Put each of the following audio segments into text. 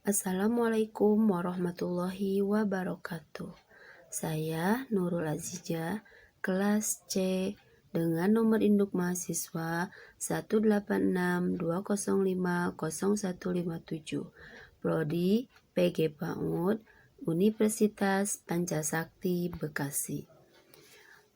Assalamualaikum warahmatullahi wabarakatuh. Saya Nurul Azizah, kelas C dengan nomor induk mahasiswa 18620500157, Prodi PG PAUD, Universitas Pancasakti Bekasi.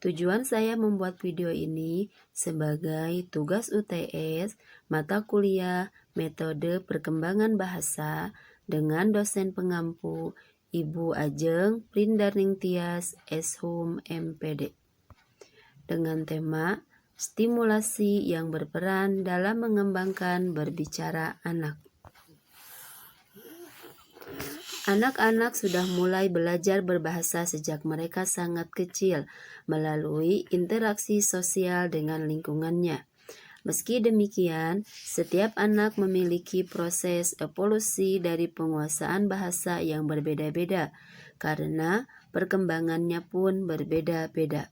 Tujuan saya membuat video ini sebagai tugas UTS mata kuliah Metode Perkembangan Bahasa dengan dosen pengampu Ibu Ajeng Prindarning Tias Eshum MPD dengan tema stimulasi yang berperan dalam mengembangkan berbicara anak. Anak-anak sudah mulai belajar berbahasa sejak mereka sangat kecil melalui interaksi sosial dengan lingkungannya. Meski demikian, setiap anak memiliki proses evolusi dari penguasaan bahasa yang berbeda-beda karena perkembangannya pun berbeda-beda.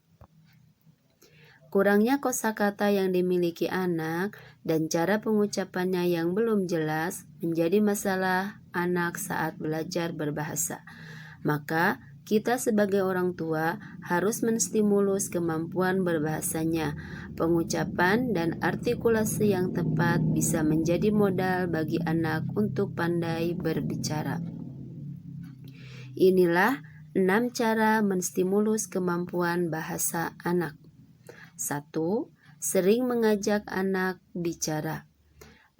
Kurangnya kosakata yang dimiliki anak dan cara pengucapannya yang belum jelas menjadi masalah anak saat belajar berbahasa. Maka, kita sebagai orang tua harus menstimulus kemampuan berbahasanya. Pengucapan dan artikulasi yang tepat bisa menjadi modal bagi anak untuk pandai berbicara. Inilah 6 cara menstimulus kemampuan bahasa anak. 1. Sering mengajak anak bicara.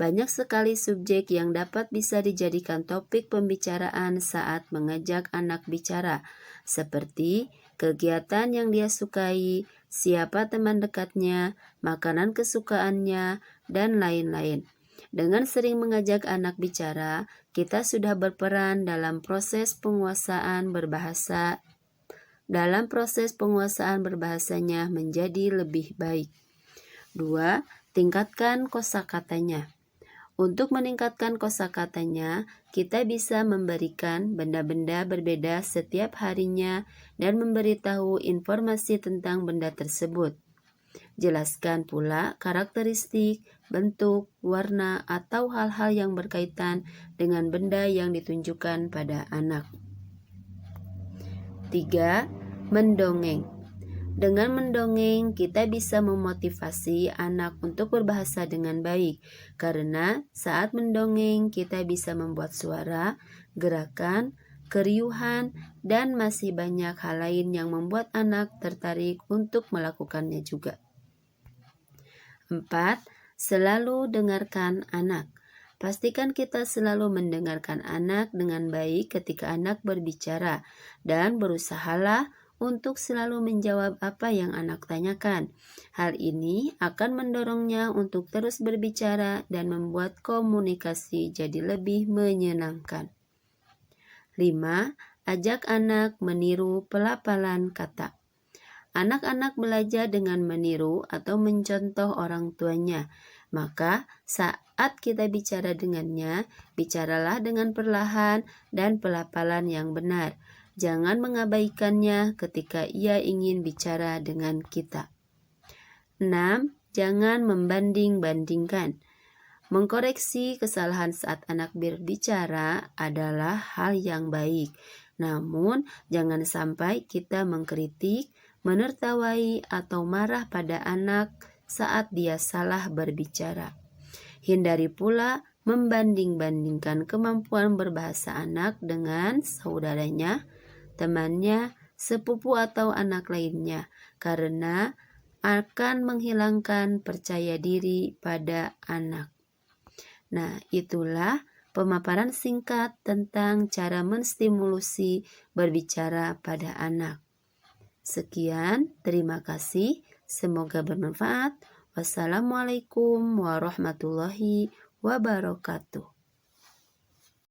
Banyak sekali subjek yang bisa dijadikan topik pembicaraan saat mengajak anak bicara, seperti kegiatan yang dia sukai, siapa teman dekatnya, makanan kesukaannya, dan lain-lain. Dengan sering mengajak anak bicara, kita sudah berperan dalam proses penguasaan berbahasanya menjadi lebih baik. 2. Tingkatkan kosakatanya. Untuk meningkatkan kosakatanya, kita bisa memberikan benda-benda berbeda setiap harinya dan memberitahu informasi tentang benda tersebut. Jelaskan pula karakteristik, bentuk, warna, atau hal-hal yang berkaitan dengan benda yang ditunjukkan pada anak. 3. Mendongeng. Dengan mendongeng, kita bisa memotivasi anak untuk berbahasa dengan baik, karena saat mendongeng kita bisa membuat suara, gerakan, keriuhan, dan masih banyak hal lain yang membuat anak tertarik untuk melakukannya juga. 4. Selalu dengarkan anak. Pastikan kita selalu mendengarkan anak dengan baik ketika anak berbicara, dan berusahalah untuk selalu menjawab apa yang anak tanyakan. Hal ini akan mendorongnya untuk terus berbicara dan membuat komunikasi jadi lebih menyenangkan. 5. Ajak anak meniru pelafalan kata. Anak-anak belajar dengan meniru atau mencontoh orang tuanya. Maka saat kita bicara dengannya, bicaralah dengan perlahan dan pelafalan yang benar. Jangan mengabaikannya ketika ia ingin bicara dengan kita. 6. Jangan membanding-bandingkan. Mengkoreksi kesalahan saat anak berbicara adalah hal yang baik. Namun, jangan sampai kita mengkritik, menertawai, atau marah pada anak saat dia salah berbicara. Hindari pula membanding-bandingkan kemampuan berbahasa anak dengan saudaranya, temannya, sepupu, atau anak lainnya, karena akan menghilangkan percaya diri pada anak. Nah, itulah pemaparan singkat tentang cara menstimulasi berbicara pada anak. Sekian, terima kasih. Semoga bermanfaat. Wassalamualaikum warahmatullahi wabarakatuh.